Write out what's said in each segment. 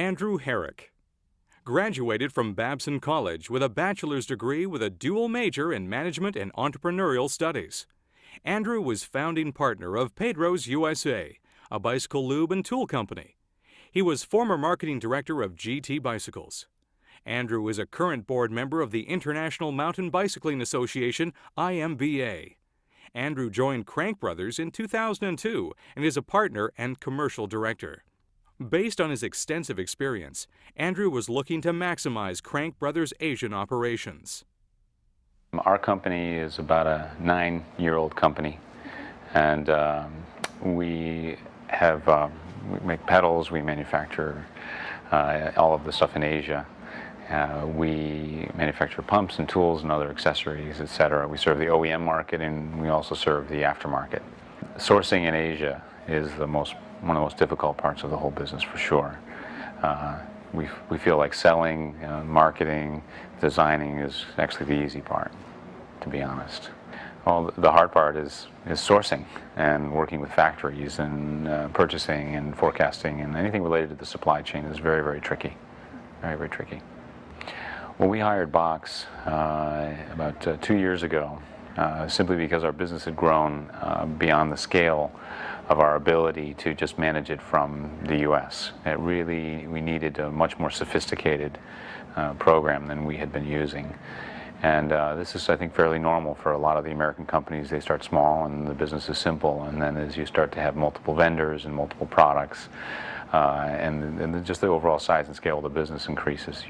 Andrew Herrick. Graduated from Babson College with a bachelor's degree with a dual major in management and entrepreneurial studies. Andrew was founding partner of Pedro's USA, a bicycle lube and tool company. He was former marketing director of GT Bicycles. Andrew is a current board member of the International Mountain Bicycling Association, IMBA. Andrew joined Crank Brothers in 2002 and is a partner and commercial director. Based on his extensive experience, Andrew was looking to maximize Crank Brothers' Asian operations. Our company is about a 9-year-old company, and we make pedals, we manufacture all of the stuff in Asia. We manufacture pumps and tools and other accessories, etc. We serve the OEM market, and we also serve the aftermarket. Sourcing in Asia is one of the most difficult parts of the whole business, for sure. We feel like selling, marketing, designing is actually the easy part, to be honest. Well, the hard part is sourcing and working with factories and purchasing and forecasting, and anything related to the supply chain is very, very tricky. Very, very tricky. Well, we hired Box about 2 years ago, simply because our business had grown beyond the scale of our ability to just manage it from the U.S. We needed a much more sophisticated program than we had been using. And this is, I think, fairly normal for a lot of the American companies. They start small and the business is simple, and then as you start to have multiple vendors and multiple products, and just the overall size and scale of the business increases,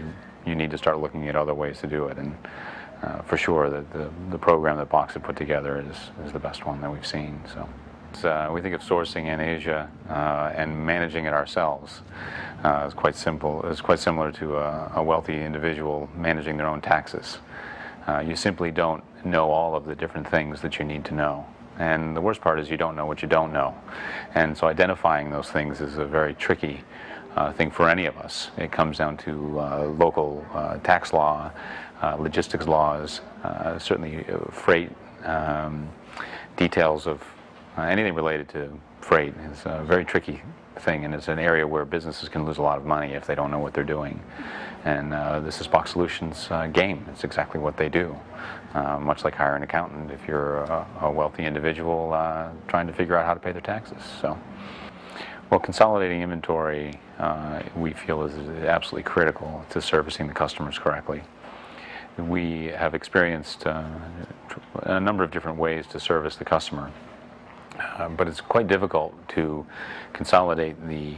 you need to start looking at other ways to do it. And for sure, the program that Box had put together is the best one that we've seen. So we think of sourcing in Asia and managing it ourselves is quite simple. It's quite similar to a wealthy individual managing their own taxes. You simply don't know all of the different things that you need to know. And the worst part is you don't know what you don't know. And so identifying those things is a very tricky thing for any of us. It comes down to local tax law, logistics laws, certainly freight, details of anything related to freight is a very tricky thing, and it's an area where businesses can lose a lot of money if they don't know what they're doing. And this is Box Solutions' game. It's exactly what they do. Much like hire an accountant if you're a wealthy individual trying to figure out how to pay their taxes. So, well, consolidating inventory we feel is absolutely critical to servicing the customers correctly. We have experienced a number of different ways to service the customer. But it's quite difficult to consolidate the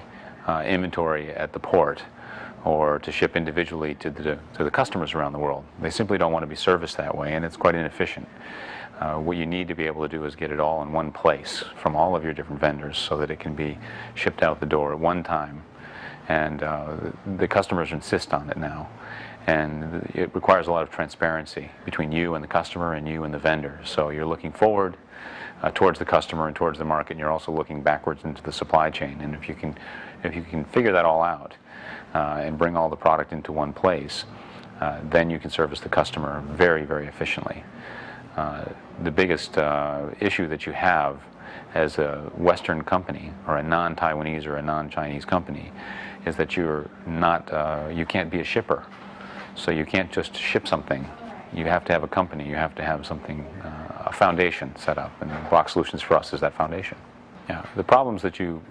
inventory at the port or to ship individually to the customers around the world. They simply don't want to be serviced that way, and it's quite inefficient. What you need to be able to do is get it all in one place from all of your different vendors so that it can be shipped out the door at one time. And the customers insist on it now. And it requires a lot of transparency between you and the customer and you and the vendor. So you're looking forward towards the customer and towards the market, and you're also looking backwards into the supply chain. And if you can figure that all out and bring all the product into one place, then you can service the customer very, very efficiently. The biggest issue that you have as a Western company or a non-Taiwanese or a non-Chinese company is that you can't be a shipper. So you can't just ship something. You have to have a company. You have to have something, a foundation set up, and Box Solutions for us is that foundation. Yeah, the problems that you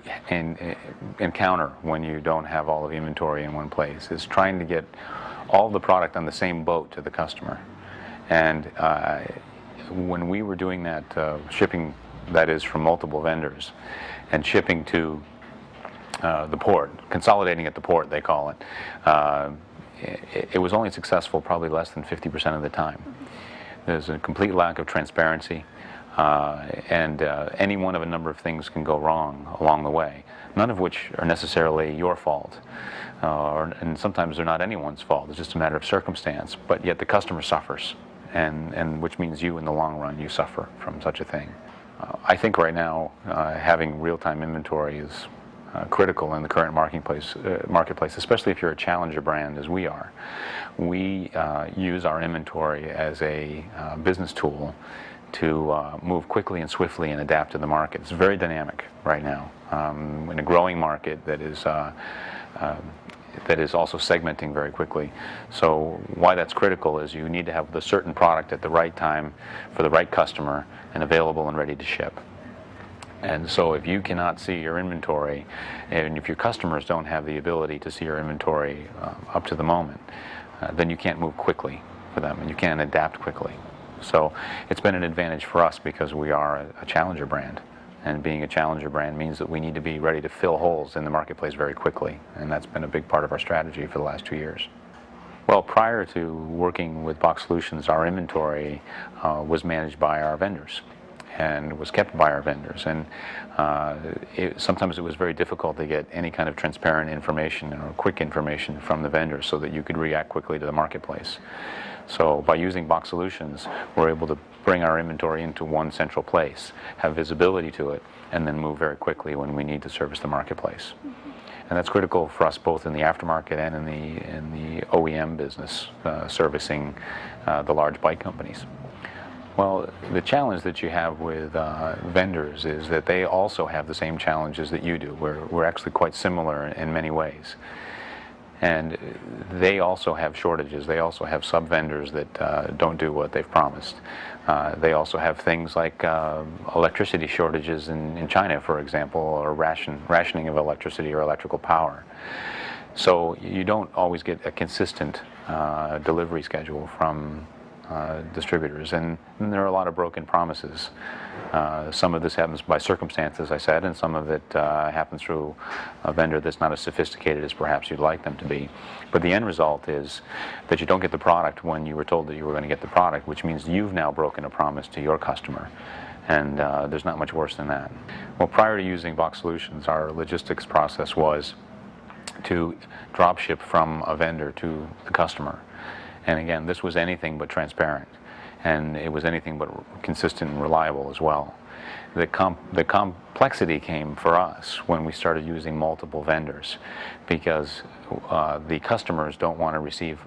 encounter when you don't have all of the inventory in one place is trying to get all the product on the same boat to the customer. And when we were doing that shipping, that is from multiple vendors, and shipping to the port, consolidating at the port, they call it, it was only successful probably less than 50% of the time. There's a complete lack of transparency, and any one of a number of things can go wrong along the way, none of which are necessarily your fault. And sometimes they're not anyone's fault. It's just a matter of circumstance, but yet the customer suffers, and which means you in the long run, you suffer from such a thing. I think right now having real-time inventory is critical in the current marketplace, especially if you're a challenger brand as we are. We use our inventory as a business tool to move quickly and swiftly and adapt to the market. It's very dynamic right now. In a growing market that is that is also segmenting very quickly. So why that's critical is you need to have the certain product at the right time for the right customer and available and ready to ship. And so if you cannot see your inventory, and if your customers don't have the ability to see your inventory up to the moment, then you can't move quickly for them, and you can't adapt quickly. So it's been an advantage for us because we are a challenger brand. And being a challenger brand means that we need to be ready to fill holes in the marketplace very quickly. And that's been a big part of our strategy for the last 2 years. Well, prior to working with Box Solutions, our inventory was managed by our vendors and was kept by our vendors. And sometimes it was very difficult to get any kind of transparent information or quick information from the vendors so that you could react quickly to the marketplace. So by using Box Solutions, we're able to bring our inventory into one central place, have visibility to it, and then move very quickly when we need to service the marketplace. And that's critical for us both in the aftermarket and in the OEM business, servicing the large bike companies. Well, the challenge that you have with vendors is that they also have the same challenges that you do. We're actually quite similar in many ways. And they also have shortages. They also have sub-vendors that don't do what they've promised. They also have things like electricity shortages in China, for example, or rationing of electricity or electrical power. So you don't always get a consistent delivery schedule from distributors, and there are a lot of broken promises. Some of this happens by circumstance, as I said, and some of it happens through a vendor that's not as sophisticated as perhaps you'd like them to be. But the end result is that you don't get the product when you were told that you were going to get the product, which means you've now broken a promise to your customer. And there's not much worse than that. Well, prior to using Box Solutions, our logistics process was to drop ship from a vendor to the customer. And again, this was anything but transparent, and it was anything but consistent and reliable as well. The complexity came for us when we started using multiple vendors, because the customers don't want to receive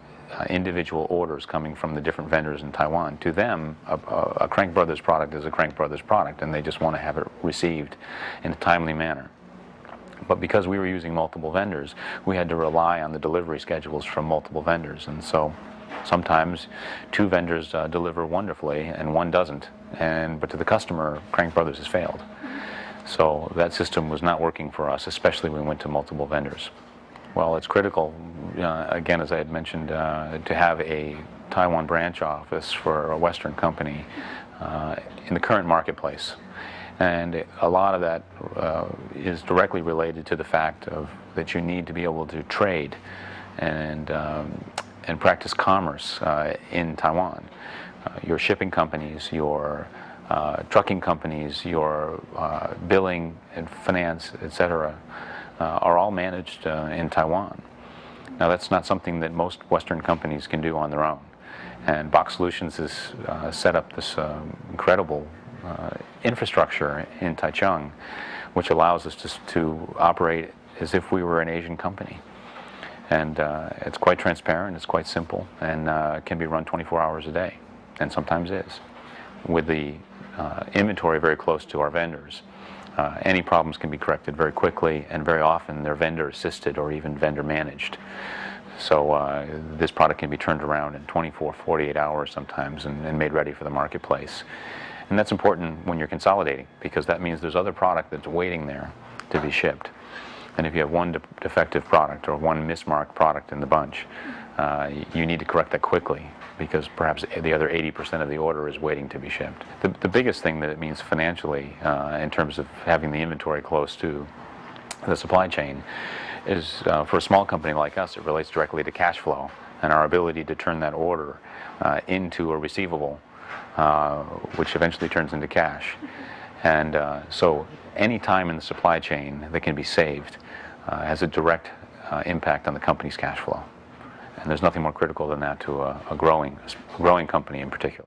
individual orders coming from the different vendors in Taiwan. To them, a Crank Brothers product is a Crank Brothers product, and they just want to have it received in a timely manner. But because we were using multiple vendors, we had to rely on the delivery schedules from multiple vendors, and so sometimes two vendors deliver wonderfully and one doesn't, but to the customer, Crank Brothers has failed. So that system was not working for us, especially when we went to multiple vendors. Well, it's critical, again, as I had mentioned, to have a Taiwan branch office for a Western company in the current marketplace. And a lot of that is directly related to the fact that you need to be able to trade and practice commerce in Taiwan. Your shipping companies, your trucking companies, your billing and finance, etc., are all managed in Taiwan. Now, that's not something that most Western companies can do on their own. And Box Solutions has set up this incredible infrastructure in Taichung, which allows us to operate as if we were an Asian company. And it's quite transparent, it's quite simple, and can be run 24 hours a day, and sometimes is. With the inventory very close to our vendors, any problems can be corrected very quickly, and very often they're vendor assisted or even vendor managed. So this product can be turned around in 24, 48 hours sometimes and made ready for the marketplace. And that's important when you're consolidating, because that means there's other product that's waiting there to be shipped. And if you have one defective product or one mismarked product in the bunch, you need to correct that quickly, because perhaps the other 80% of the order is waiting to be shipped. The biggest thing that it means financially in terms of having the inventory close to the supply chain is, for a small company like us, it relates directly to cash flow and our ability to turn that order into a receivable, which eventually turns into cash. And so any time in the supply chain that can be saved has a direct impact on the company's cash flow. And there's nothing more critical than that to a growing company in particular.